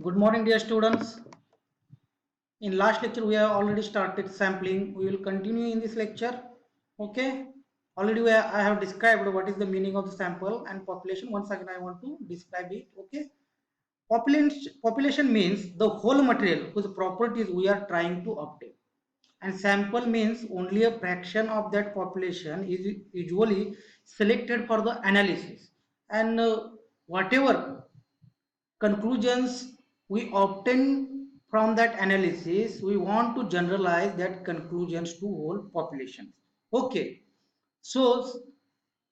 Good morning, dear students. In last lecture, we have already started sampling. We will continue in this lecture. Okay. Already I have described what is the meaning of the sample and population. Once again, I want to describe it. Okay. Population means the whole material whose properties we are trying to obtain. And sample means only a fraction of that population is usually selected for the analysis. And whatever conclusions we obtain from that analysis, we want to generalize that conclusions to whole population. Okay, so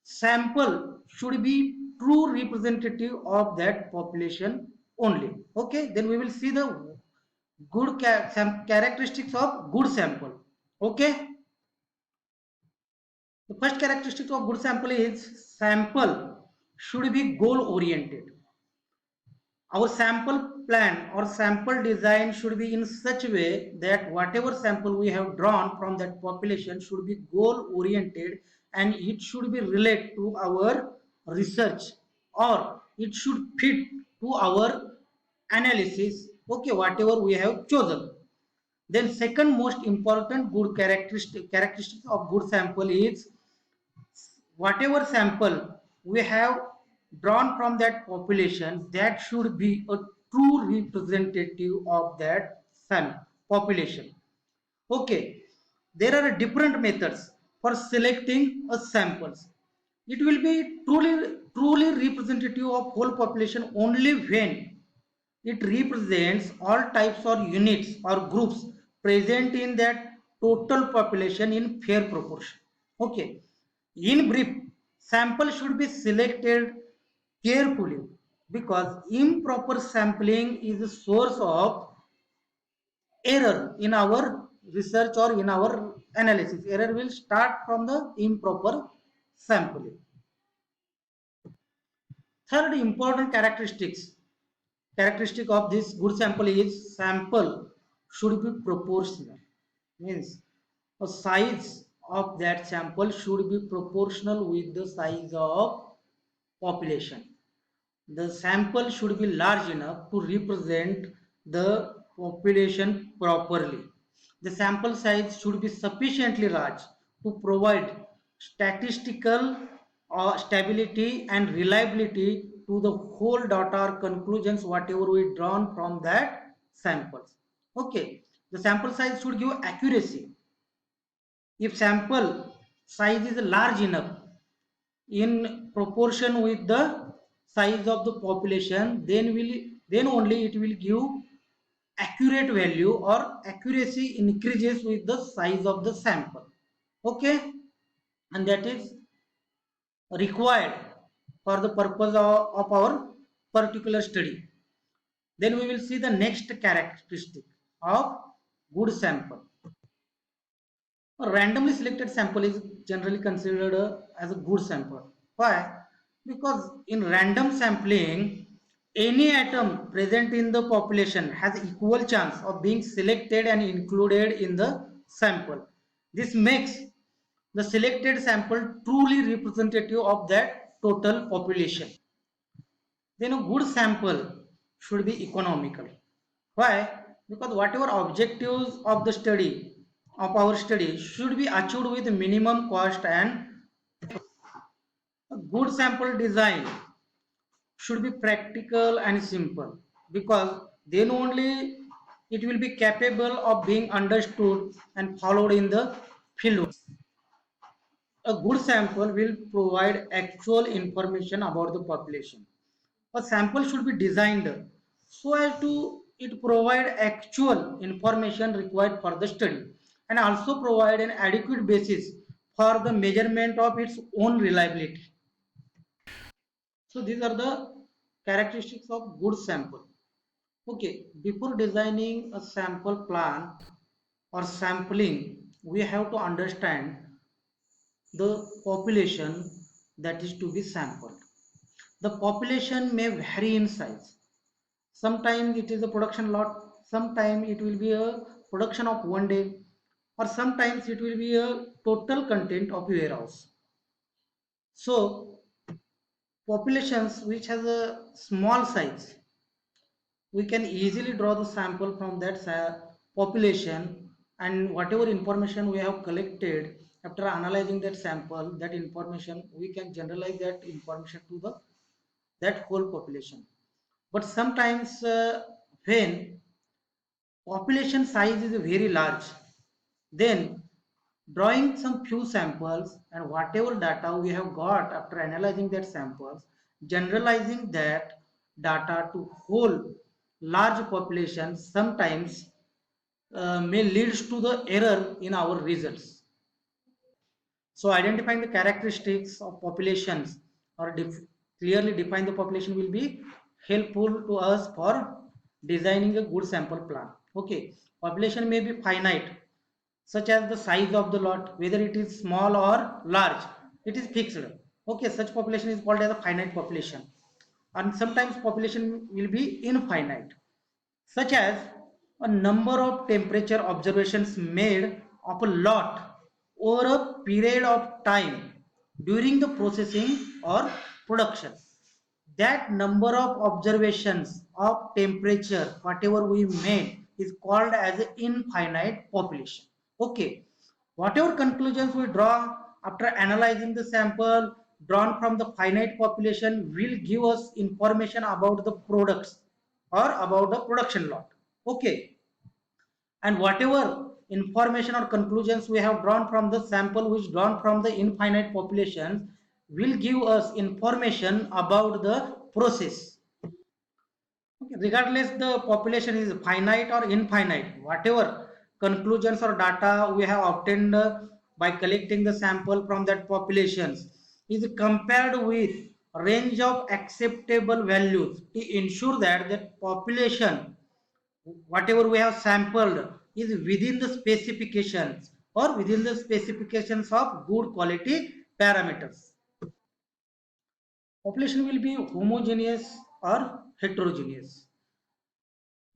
sample should be true representative of that population only. Okay, then we will see the good characteristics of good sample. Okay, the first characteristic of good sample is sample should be goal oriented. Our sample plan or sample design should be in such a way that whatever sample we have drawn from that population should be goal oriented, and it should be related to our research, or it should fit to our analysis. Okay, whatever we have chosen. Then second most important good characteristic of good sample is whatever sample we have drawn from that population, that should be a true representative of that population. Okay, there are different methods for selecting a samples. It will be truly representative of whole population only when it represents all types or units or groups present in that total population in fair proportion. Okay. In brief, sample should be selected carefully because improper sampling is a source of error in our research or in our analysis. Error will start from the improper sampling. Third important characteristic of this good sample is sample should be proportional. Means the size of that sample should be proportional with the size of population. The sample should be large enough to represent the population properly. The sample size should be sufficiently large to provide statistical stability and reliability to the whole data or conclusions whatever we drawn from that samples. Okay, the sample size should give accuracy. If sample size is large enough in proportion with the size of the population, then only it will give accurate value, or accuracy increases with the size of the sample. Okay, and that is required for the purpose of our particular study. Then we will see the next characteristic of good sample. A randomly selected sample is generally considered as a good sample. Why? Because in random sampling, any atom present in the population has equal chance of being selected and included in the sample. This makes the selected sample truly representative of that total population. Then a good sample should be economical. Why? Because whatever objectives of the study, of our study, should be achieved with minimum cost, and a good sample design should be practical and simple, because then only it will be capable of being understood and followed in the field. A good sample will provide actual information about the population. A sample should be designed so as to it provide actual information required for the study, and also provide an adequate basis for the measurement of its own reliability. So these are the characteristics of good sample. Okay, before designing a sample plan or sampling, we have to understand the population that is to be sampled. The population may vary in size. Sometimes it is a production lot, sometimes it will be a production of one day, or sometimes it will be a total content of a warehouse. So populations which has a small size we can easily draw the sample from that population, and whatever information we have collected after analyzing that sample, that information we can generalize that information to the that whole population. But sometimes when population size is very large, then drawing some few samples and whatever data we have got after analyzing that samples, generalizing that data to whole large population sometimes may leads to the error in our results. So identifying the characteristics of populations or clearly define the population will be helpful to us for designing a good sample plan. Okay, population may be finite, such as the size of the lot, whether it is small or large, it is fixed. Okay, such population is called as a finite population. And sometimes population will be infinite, such as a number of temperature observations made of a lot over a period of time during the processing or production. That number of observations of temperature, whatever we made, is called as an infinite population. Okay, whatever conclusions we draw after analyzing the sample drawn from the finite population will give us information about the products or about the production lot. Okay, and whatever information or conclusions we have drawn from the sample which drawn from the infinite population will give us information about the process. Okay, regardless the population is finite or infinite, whatever conclusions or data we have obtained by collecting the sample from that populations is compared with range of acceptable values to ensure that that population whatever we have sampled is within the specifications or within the specifications of good quality parameters. Population will be homogeneous or heterogeneous.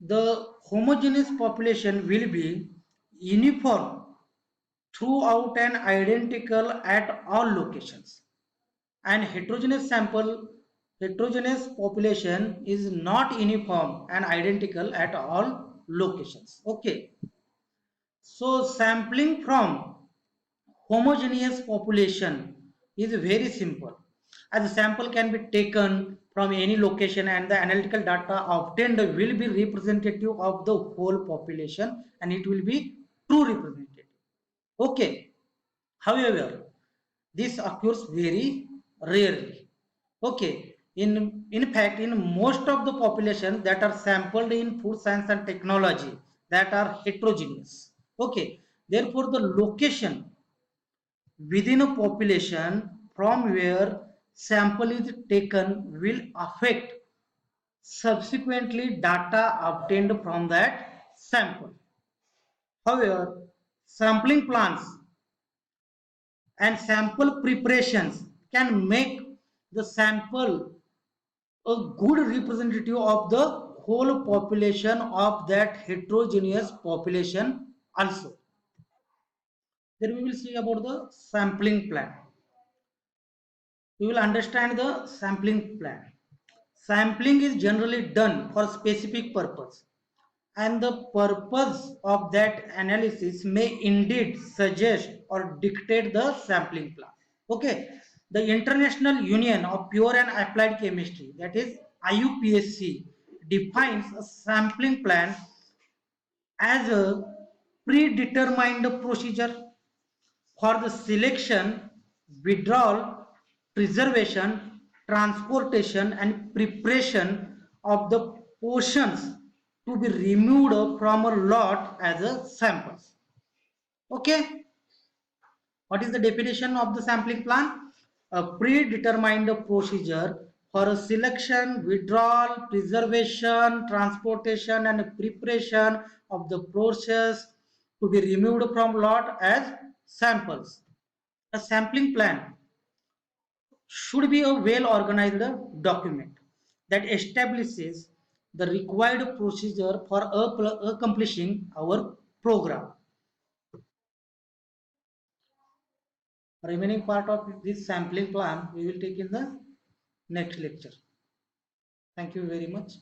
The homogeneous population will be uniform throughout and identical at all locations, and heterogeneous population is not uniform and identical at all locations. Okay, so sampling from homogeneous population is very simple, as a sample can be taken from any location and the analytical data obtained will be representative of the whole population and it will be true representative. Okay, however, this occurs very rarely. Okay, in fact, in most of the population that are sampled in food science and technology, that are heterogeneous. Okay, therefore the location within a population from where sample is taken will affect subsequently data obtained from that sample. However, sampling plans and sample preparations can make the sample a good representative of the whole population of that heterogeneous population also. Then we will see about the sampling plan. We will understand the sampling plan. Sampling is generally done for specific purpose, and the purpose of that analysis may indeed suggest or dictate the sampling plan. Okay, the International Union of Pure and Applied Chemistry, that is IUPAC, defines a sampling plan as a predetermined procedure for the selection, withdrawal, preservation, transportation, and preparation of the portions to be removed from a lot as a samples. Okay, what is the definition of the sampling plan? A predetermined procedure for a selection, withdrawal, preservation, transportation, and preparation of the process to be removed from lot as samples. A sampling plan should be a well organized document that establishes the required procedure for accomplishing our program. Remaining part of this sampling plan we will take in the next lecture. Thank you very much.